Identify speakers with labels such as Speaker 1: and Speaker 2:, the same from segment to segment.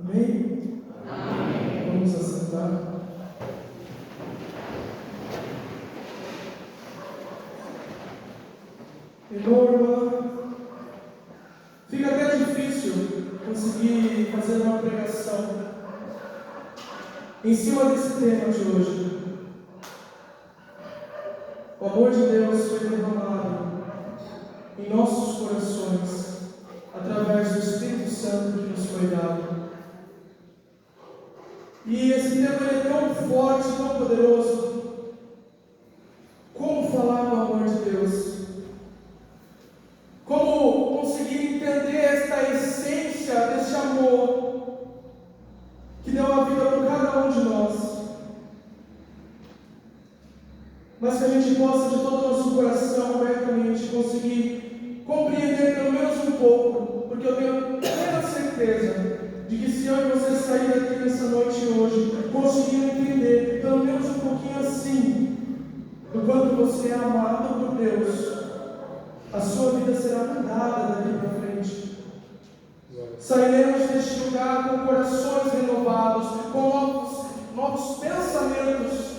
Speaker 1: Amém? Amém. Vamos assentar. Irmão, irmã, fica até difícil conseguir fazer uma pregação em cima desse tema de hoje. O amor de Deus foi derramado em nossos corações através do Espírito Santo que nos foi dado. E esse tema é tão forte, tão poderoso. Como falar do amor de Deus? Como conseguir entender esta essência deste amor que deu a vida por cada um de nós? Mas que a gente possa, de todo o nosso coração, abertamente, conseguir compreender pelo menos um pouco, porque eu tenho plena certeza de que se eu e você sair daqui nessa noite hoje, conseguir entender pelo menos um pouquinho assim, do quanto você é amado por Deus, a sua vida será mudada daqui para frente. Sairemos deste lugar com corações renovados, com novos pensamentos,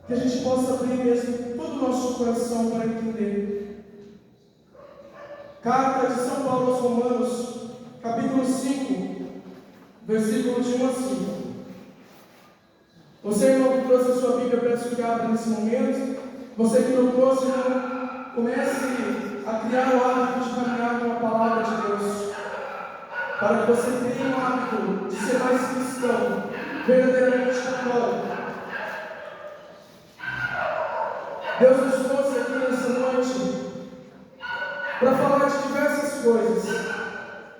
Speaker 1: que a gente possa abrir mesmo todo o nosso coração para entender. Carta de São Paulo aos Romanos, capítulo 5, versículo de 1 a 5. Você, irmão, que trouxe a sua Bíblia, peço que abra nesse momento. Você que não trouxe, irmão, comece a criar o hábito de caminhar com a palavra de Deus, para que você tenha o hábito de ser mais cristão, verdadeiramente católico. Deus nos trouxe aqui nessa noite para falar de diversas coisas.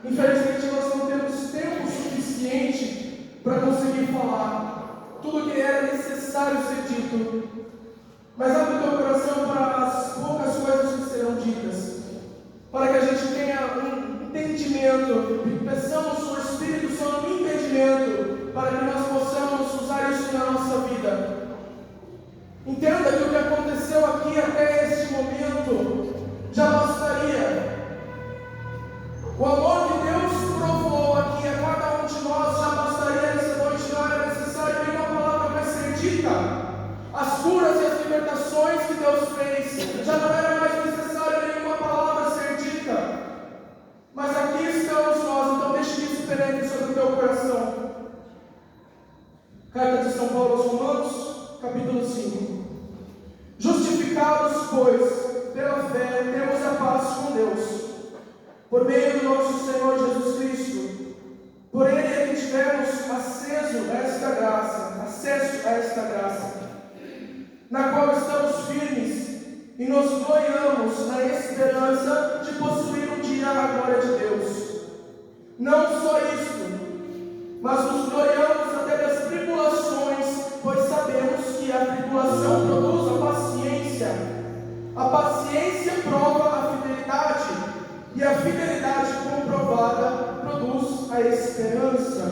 Speaker 1: Infelizmente, nós não temos tempo suficiente para conseguir falar tudo que era necessário ser dito. Mas abre o teu coração para as poucas coisas que serão ditas, para que a gente tenha um entendimento, e peçamos o Espírito Santo um entendimento, para que nós possamos usar isso na nossa vida. Entenda que o que aconteceu aqui até este momento já bastaria. O amor que Deus provou aqui a cada um de nós já bastaria nessa noite. Não era necessário nenhuma palavra mais ser dita. As curas e as libertações que Deus fez, já não era mais necessário nenhuma palavra ser dita. Mas aqui estamos nós, então deixe isso penetre sobre o teu coração. Carta de São Paulo aos Romanos, capítulo 5. Justificados, pois, pela fé, temos a paz com Deus, por meio do nosso Senhor Jesus Cristo. Por Ele é que tivemos acesso a esta graça, na qual estamos firmes e nos gloriamos na esperança de possuir um dia a glória de Deus. Não só isto, mas nos gloriamos até das tribulações, pois sabemos que a tribulação produz a paciência prova a fidelidade, e a fidelidade comprovada produz a esperança.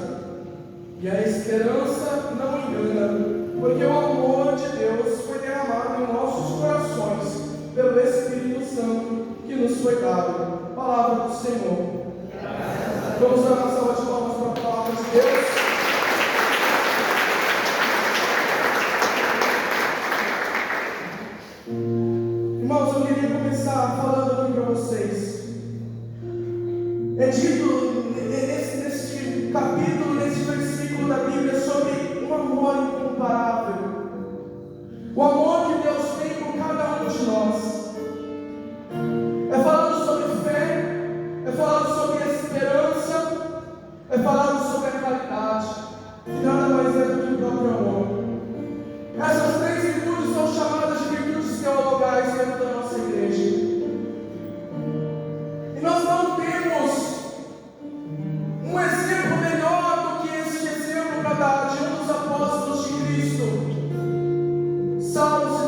Speaker 1: E a esperança não engana, porque o amor de Deus foi derramado em nossos corações pelo Espírito Santo que nos foi dado. Palavra do Senhor. Vamos dar uma salva de palmas para a palavra de Deus. Irmãos, eu queria começar falando aqui para vocês. É dito neste capítulo, neste versículo da Bíblia, sobre um amor incomparável. O amor que Deus tem por cada um de nós. É falando sobre fé, é falando sobre esperança, é falando sobre a caridade, que nada mais é do que o próprio amor. Essas três virtudes são chamadas de virtudes teologais dentro da nossa igreja. E nós não temos um exemplo melhor do que este exemplo para dar de um dos apóstolos de Cristo. Salmos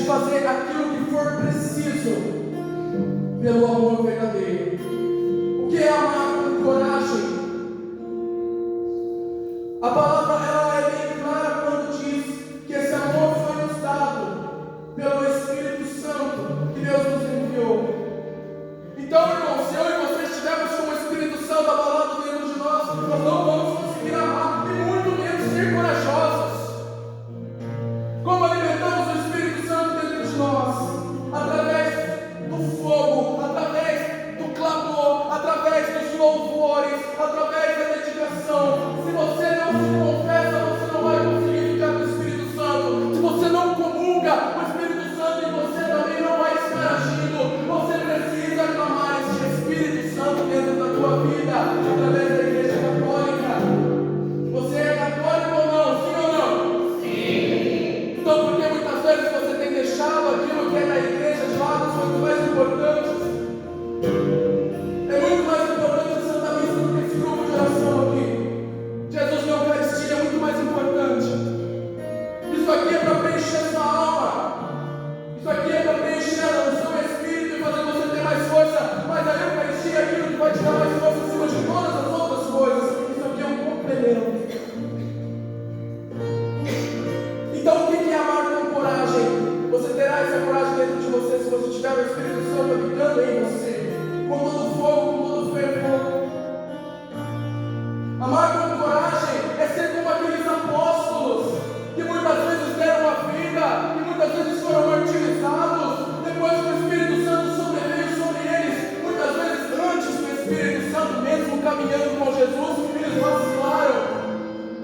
Speaker 1: fazer aquilo que for preciso pelo amor verdadeiro. O que é amar com coragem? A palavra ela é bem clara quando diz que esse amor foi nos dado pelo Espírito Santo que Deus nos enviou. Então, irmão, se eu e você estivermos com o Espírito Santo abalado dentro de nós não vamos conseguir amar e muito menos ser corajosos. Como alimentamos o Espírito Santo dentro de nós? Através do fogo, através do clamor, através dos louvores, através da dedicação. Se você não se confessa, você não vai conseguir ficar com o Espírito Santo. Se você não comunga, o Espírito Santo em você também não vai estar agindo. Você precisa clamar esse Espírito Santo dentro da tua vida, através da Igreja Católica. Você é católico ou não? Sim ou não? Sim. Então, por que muitas vezes você tem deixado aquilo que é da igreja de lado, as coisas mais importantes? É muito mais importante a Santa Missa do que esse grupo de oração aqui. Jesus na Eucaristia é muito mais importante. Isso aqui é para preencher sua alma. Isso aqui é para preencher o seu espírito e fazer você ter mais força. Mas a Eucaristia é aquilo que vai te dar mais força acima de todas as outras coisas. Isso aqui é um complemento. Então, o que é amar com coragem? Você terá essa coragem dentro de você se você tiver o Espírito Santo habitando em você, com todo fogo, com todo fervor. Amar com coragem é ser como aqueles apóstolos que muitas vezes deram a vida, que muitas vezes foram martirizados, depois que o Espírito Santo sobreveio sobre eles. Muitas vezes antes do Espírito Santo, mesmo caminhando com Jesus, eles vacilaram,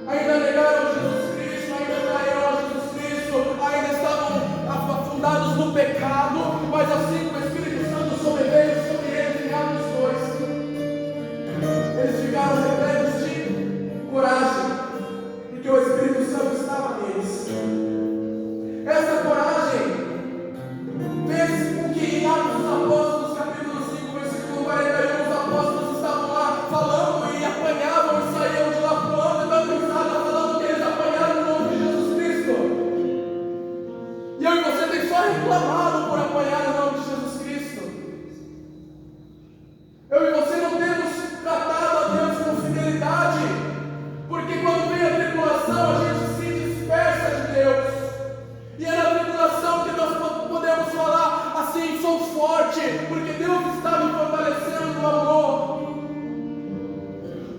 Speaker 1: ainda negaram Jesus Cristo, ainda traíram a Jesus Cristo, ainda estavam afundados no pecado, mas assim que o Espírito Santo sobreveio sobre eles em Atos 2, eles ficaram repletos de coragem, porque o Espírito Santo estava neles. Essa coragem fez com que em Atos dos Apóstolos, capítulo 5, versículo 41, os apóstolos estavam lá falando e apanhavam e saíam de lá pulando e dando risada, falando que eles apanharam no nome de Jesus Cristo. E eu e você tem só reclamado por apanhar no nome de Jesus Cristo. Eu e você não temos tratado a Deus com fidelidade, porque quando vem a tribulação a gente se dispersa de Deus. E é na tribulação que nós podemos falar assim: sou forte, porque Deus está me fortalecendo no amor.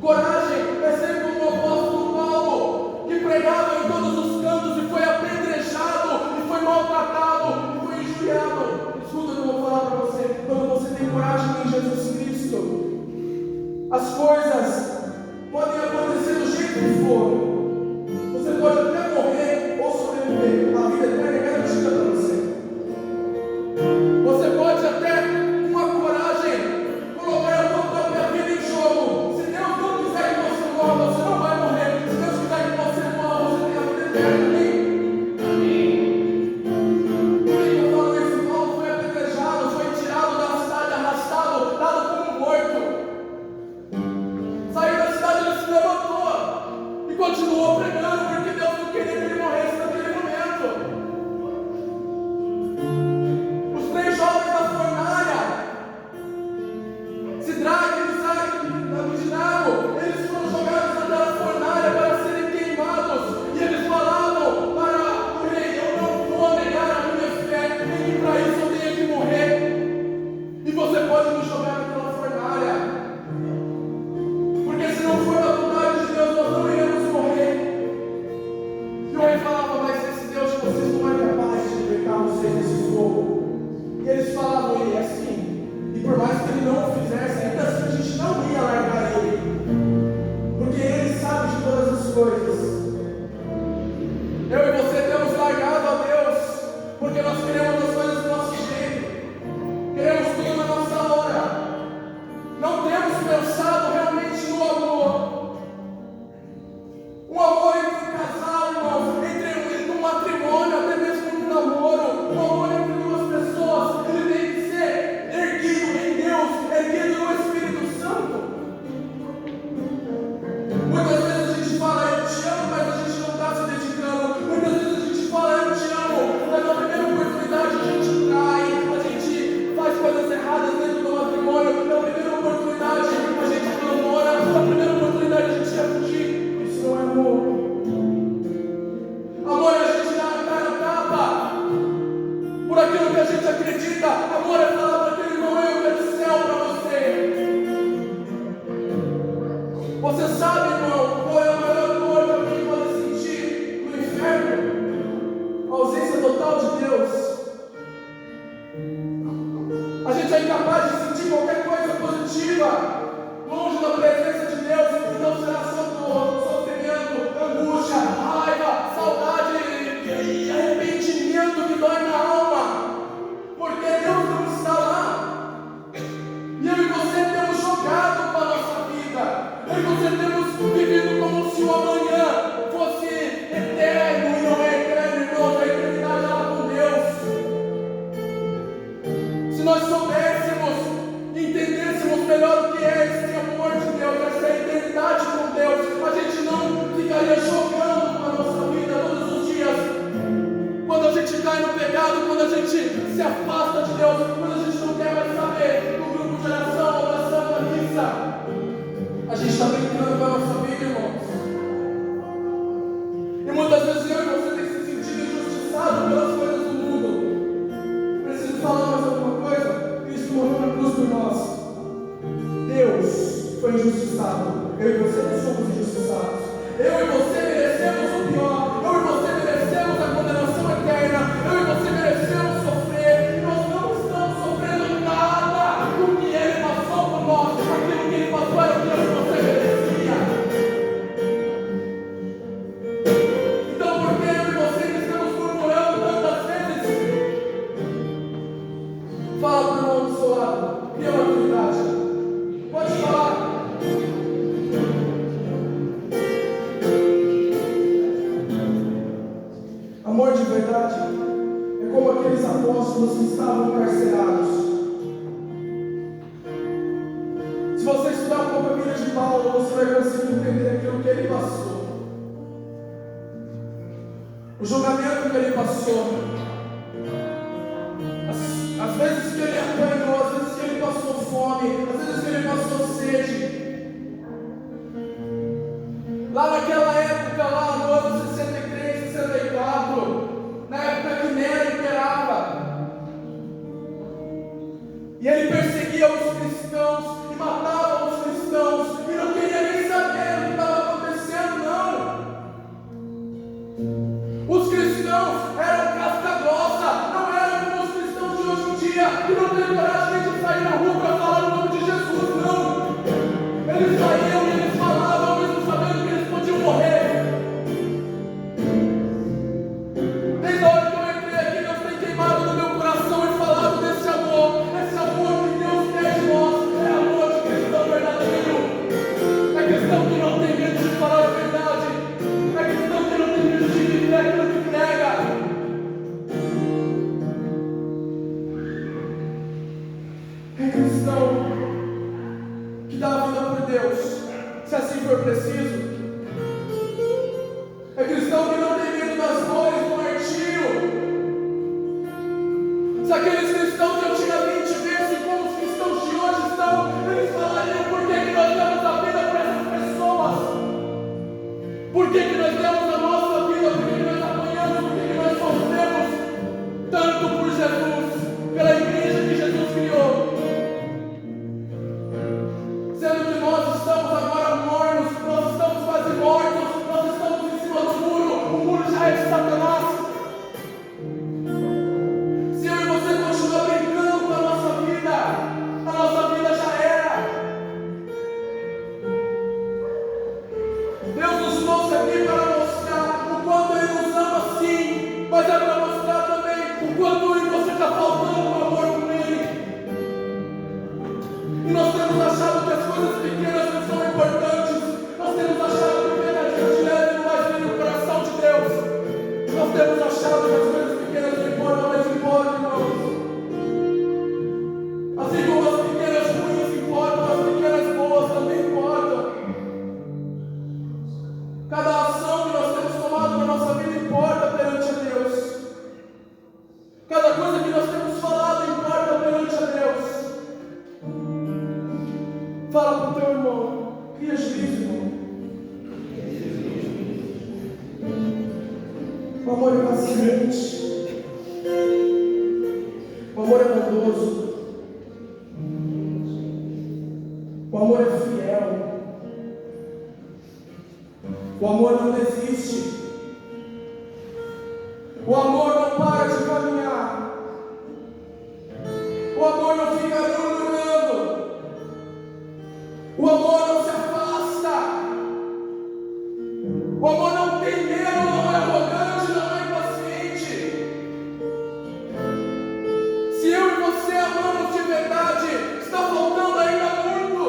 Speaker 1: Coragem é ser como o apóstolo Paulo, que pregava em todos os cantos e foi apedrejado, e foi maltratado, e foi injuriado. Escuta o que eu vou falar para você. Quando você tem coragem em Jesus Cristo, as coisas podem acontecer do jeito que for. Você pode até morrer ou sobreviver. A vida eterna é garantida para você. Você pode até, com a coragem, colocar a sua própria vida em jogo. Se Deus não quiser que você morra, você não vai morrer. Se Deus quiser que você morra, você tem a vida eterna. Amém? Por que eu falo isso? Paulo foi apedrejado, foi tirado da cidade, arrastado, dado como morto. Saiu da cidade, ele se levantou e continuou pregando, porque Deus não queria que ele morresse naquele momento. Os 3 jovens da fornalha, Sidraque, Misaque e Abednego, eles foram jogados naquela fornalha para serem queimados, e eles falavam para o rei: eu não vou negar a minha fé, nem que para isso eu tenha que morrer. E você pode me jogar naquela fornalha, porque se não for da vontade de Deus, nós não iremos morrer. E o rei falava: mas esse Deus de vocês não é capaz de libertar vocês desse fogo. E eles falavam: ele é assim. E por mais que ele não o fizesse, ainda assim a gente não ia largar ele, porque ele sabe de todas as coisas. Eu e você temos largado a Deus, porque nós queremos as coisas do nosso jeito, queremos tudo na nossa hora. Não temos pensado realmente no amor. Um amor entre um casal, irmãos, entre um matrimônio, até mesmo um namoro. Um amor entre 2 pessoas, ele tem que ser erguido em Deus, erguido no Espírito Santo. Muitas vezes a gente fala: eu te a gente se afasta de Deus, quando a gente não quer mais saber do grupo de oração, oração da missa, a gente está brincando com a nossa vida, irmãos. E muitas vezes eu e você tem se sentido injustiçado pelas coisas do mundo. Preciso falar mais alguma coisa? Cristo morreu na cruz por nós. Deus foi injustiçado. Eu e você não somos injustiçados. Eu e você merecemos o pior. Eu e você merecemos a condenação eterna. Eu e você merecemos sofrer. Nós não estamos sofrendo nada do que Ele passou por nós. Aquilo que Ele passou era aquilo que você merecia. Então, por que eu e você que estamos murmurando tantas vezes? Fala para o irmão do seu lado. Tem uma atividade. Pode falar. Amor de verdade é como aqueles apóstolos que estavam encarcerados. Se você estudar um pouco a vida de Paulo, você vai conseguir entender aquilo que ele passou. O julgamento que ele passou. As vezes que ele apanhou, as vezes que ele passou fome, as vezes que ele passou sede. Lá naquela época, lá no ano 63, 64, na época que Nero imperava, e ele perseguia os cristãos e matava os cristãos e não queria nem saber o que estava acontecendo, não. Os cristãos eram casca grossa, não eram como os cristãos de hoje em dia, que não têm coragem de sair na rua para falar o nome de Jesus, não. Eles saíam e eles falavam, mesmo sabendo que eles podiam morrer. Desde a hora que eu entrei aqui, Deus tem queimado no meu coração e falado desse amor que Deus quer de nós, é amor de cristão verdadeiro, é cristão que não tem medo de falar a verdade, é cristão que não tem medo de viver aquilo que prega. É cristão que dá a vida por Deus, se assim for preciso. É cristão que não tem medo das dores, do martírio. Se aqueles cristãos que eu tinha 20 vezes, como os cristãos de hoje estão, eles falariam por que nós damos a vida para essas pessoas. Por que nós demos a nossa vida, por que nós apanhamos, por que nós sofremos tanto por Jesus, pela igreja que Jesus criou. Sendo que nós estamos agora mornos, nós estamos quase mortos, nós estamos em cima do muro, o muro já é de Satanás. Se eu e você continuar brincando com a nossa vida já era. Deus nos trouxe aqui para mostrar o quanto Ele nos ama sim, mas é para mostrar também o quanto eu e você está faltando o amor com Ele. E nós temos achado que as coisas pequenas não são importantes. Nós temos achado que viver a gente leve não vai vir no coração de Deus. Nós temos achado que as coisas pequenas não importam, mas importam, irmãos. Assim como as pequenas ruins importam, as pequenas boas também importam. Cada ação que nós temos tomado na nossa vida importa perante a Deus. Cada coisa que nós temos falado importa perante a Deus. Fala para o teu irmão, cria juízo, irmão. O amor é paciente. O amor é bondoso. O amor é fiel. O amor não desiste. O amor não para de caminhar. O amor não fica murmurando. O amor não se afasta. O amor não tem medo, não é arrogante, não é impaciente. Se eu e você amamos de verdade, está faltando ainda muito.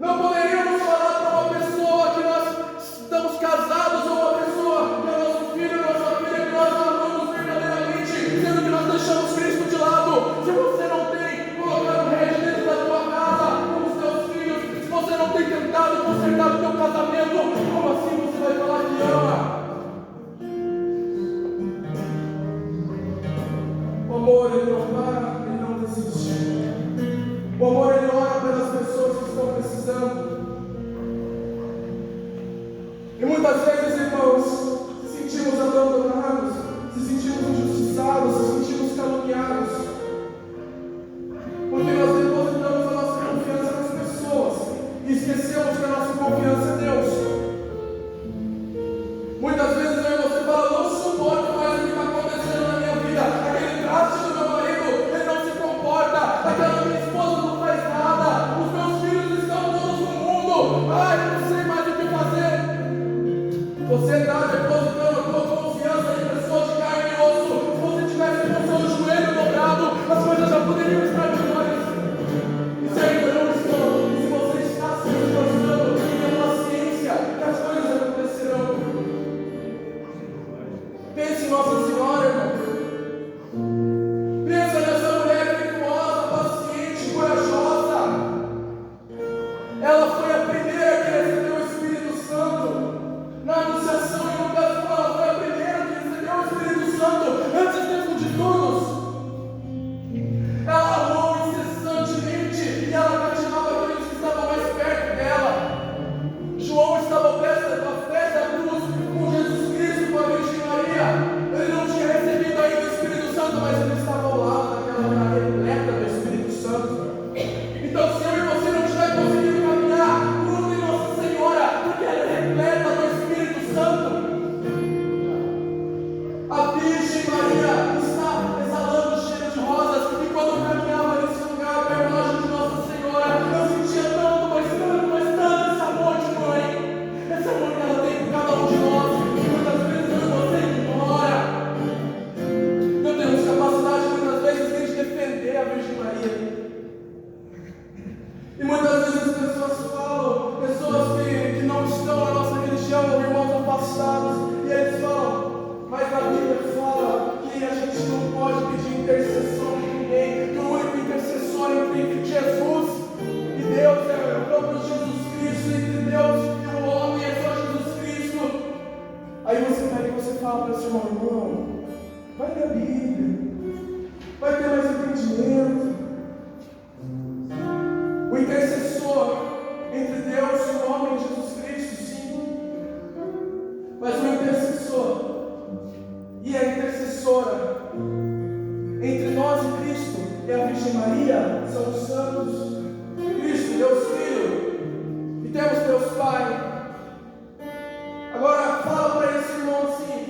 Speaker 1: Não poderíamos falar para uma pessoa que nós estamos casados, ou uma pessoa que é nosso filho, nossa filha, que nós amamos verdadeiramente, sendo que nós deixamos Cristo de lado. Se você não tem colocado o rei dentro da tua casa com os teus filhos, se você não tem tentado consertar o teu casamento, como assim você vai falar que ama? muitas vezes, irmãos, se sentimos abandonados, se sentimos injustiçados, se sentimos caluniados, porque nós depositamos a nossa confiança nas pessoas e esquecemos que a nossa confiança é Deus. Muitas vezes eu e você fala, não suporto mais o que está acontecendo na minha vida, aquele traste do meu marido, ele não se comporta, aquela minha esposa não faz nada, os meus filhos estão todos no mundo, ai, eu não sei mais o que fazer. Você está depositando a sua confiança em pessoas de carne e osso. Se você tivesse com o seu joelho dobrado, as coisas já poderiam estar melhores. E se ainda não estão, e se você está se esforçando, tenha paciência, que as coisas acontecerão. Pense em Nossa Senhora, irmão. Pensa nessa mulher virtuosa, paciente, corajosa. Ela foi a primeira que recebeu o Espírito Santo. Na anunciação em Lucas, ela foi a primeira que recebeu o Espírito Santo antes mesmo de todos. Ela amou incessantemente e ela cativava aqueles que estavam mais perto dela. João estava prestes à cruz com Jesus Cristo, com a Virgem Maria. Ele não tinha recebido ainda o Espírito Santo, mas ele estava ao lado daquela repleta do Espírito Santo. Então, se eu e você não estiver conseguindo caminhar, use Nossa Senhora, porque ela é repleta do Espírito Santo. A Virgem Maria está exalando cheiro de rosas, e quando eu caminhava nesse lugar, perto de Nossa Senhora, eu sentia tanto, mas tanto esse amor de mãe, esse amor que ela tem por cada um de nós, e muitas vezes eu e você ignora. Não temos capacidade, muitas vezes, nem de defender a Virgem Maria. E muitas vezes as pessoas falam, pessoas que não estão na nossa religião, irmãos afastados, e eles falam, mas a Bíblia fala que a gente não pode pedir intercessão de ninguém, que o único intercessor entre Jesus e Deus é o próprio Jesus Cristo, entre Deus e o homem é só Jesus Cristo. Aí você pega e você fala para o seu irmão, vai ler a Bíblia, vai ter mais entendimento. O intercessor entre Deus e o homem, Jesus Cristo, sim. Mas o intercessor e a intercessora entre nós e Cristo e a Virgem Maria são os santos. Cristo, Deus Filho, e temos Deus Pai. Agora fala para esse irmão assim,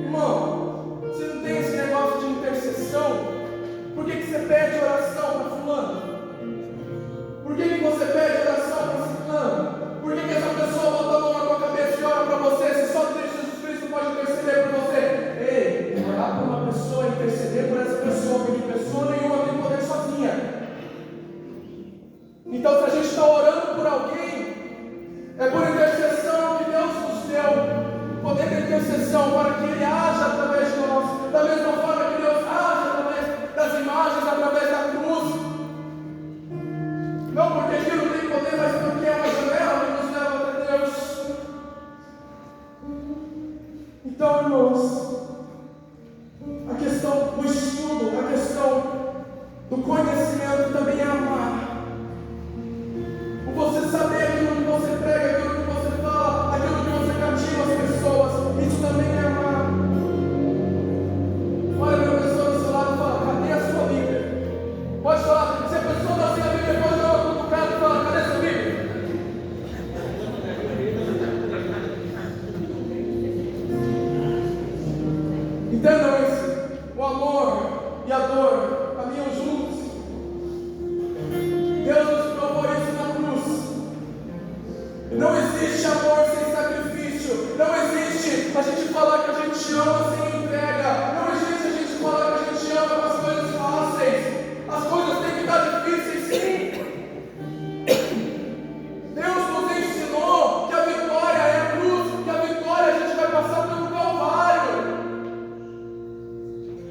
Speaker 1: irmão, você não tem esse negócio de intercessão? Por que você pede oração para fulano? Por que você pede oração para ciclano? Por que essa pessoa bota a mão na tua cabeça e ora para você? Se só Jesus Cristo pode interceder por você. Ei, orar por uma pessoa, interceder por essa pessoa, porque pessoa nenhuma tem poder sozinha. Então, se a gente está orando por alguém, é por intercessão que Deus nos deu. O poder da intercessão para que Ele haja através de nós. Da mesma forma que Deus age através das imagens, através da cruz. Não porque aquilo tem poder, mas porque é uma janela que nos leva até Deus. Então, irmãos, a questão do estudo, a questão do conhecimento também é amar. O você saber aquilo que você prega, aquilo que você fala, aquilo que você cativa as pessoas, isso também é amar. Olha para a pessoa do seu lado e fala, cadê a sua Bíblia? Pode falar, se a pessoa está sem a Bíblia, depois dá uma cutucada e fala, cadê a sua Bíblia? Entendam isso. O amor e a dor caminham juntos. Deus nos provou isso na cruz. Não existe amor sem sacrifício. Não existe a gente falar que a gente ama sem entrega. Não existe a gente falar que a gente ama com as coisas fáceis. As coisas têm que estar difíceis, sim. Deus nos ensinou que a vitória é a cruz, que a vitória a gente vai passar pelo Calvário.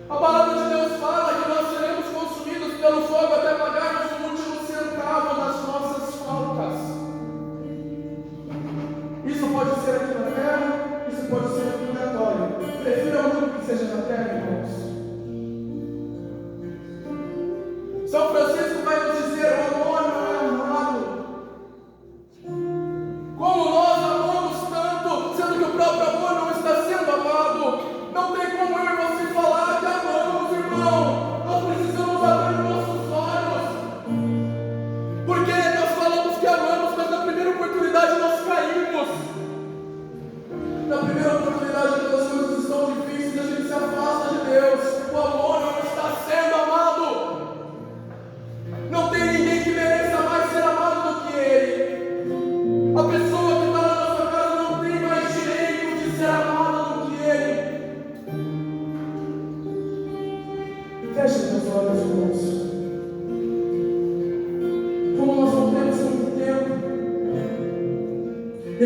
Speaker 1: A palavra de Deus fala que nós seremos consumidos pelo fogo até pagarmos o último centavo das nossas faltas. Isso pode ser aqui na terra, isso pode ser no purgatório. Prefiro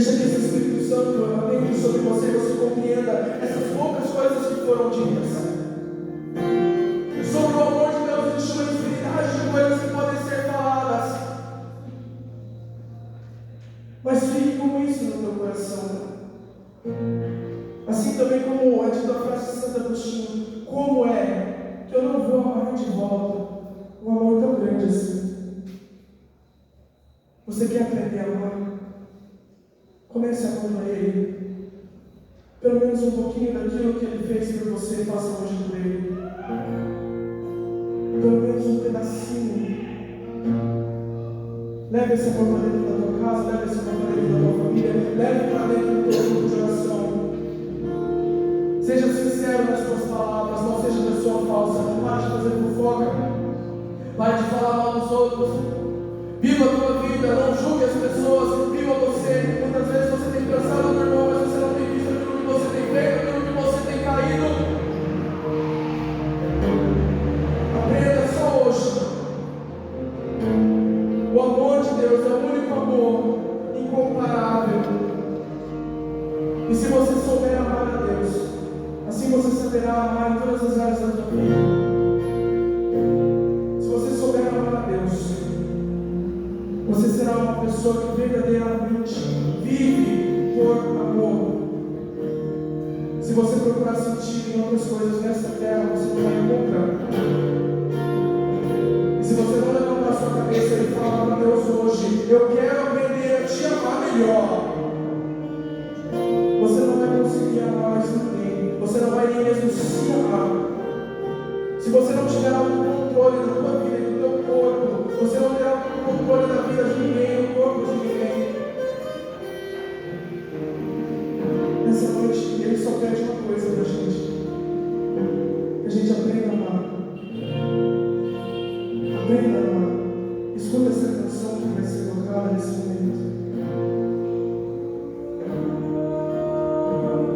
Speaker 1: Deixa que esse Espírito Santo atente sobre você e você compreenda essas poucas coisas que foram ditas. Sobre o amor de Deus existe uma infinidade de coisas que podem ser faladas. Mas fique com isso no teu coração. Assim também como é dito a frase de Santo Agostinho, como é que eu não vou amar de volta um amor tão grande assim? Você quer aprender a amar? Comece amando a Ele. Pelo menos um pouquinho daquilo que Ele fez por você, faça hoje por Ele. Pelo menos um pedacinho. Leve esse amor para dentro da tua casa, leve esse amor para dentro da tua família, leve para dentro do teu grupo de oração. Seja sincero nas tuas palavras, não seja pessoa falsa. Pare de fazer fofoca. Pare de falar mal dos outros. Viva a tua vida, não julgue as pessoas. Viva você. Muitas vezes você tem pensado no irmão, mas você não tem visto aquilo que você tem feito, aquilo que você tem caído. Aprenda só hoje. O amor de Deus é o único amor incomparável. E se você souber amar a Deus, assim você saberá amar em todas as áreas da tua vida. Se você souber amar a Deus, você será uma pessoa que verdadeiramente vive por amor. Se você procurar sentido em outras coisas nesta terra, você não vai encontrar. E se você não levantar a sua cabeça e falar para Deus hoje, eu quero aprender a te amar melhor, você não vai conseguir amar mais ninguém. Você não vai nem mesmo se amar. Se você não tiver autocontrole da tua vida e do teu corpo, você não terá autocontrole da vida de ninguém, do corpo de ninguém. Nessa noite, Ele só pede uma coisa para a gente: que a gente aprenda a amar. Aprenda a amar. Escuta essa canção que vai ser tocada nesse momento.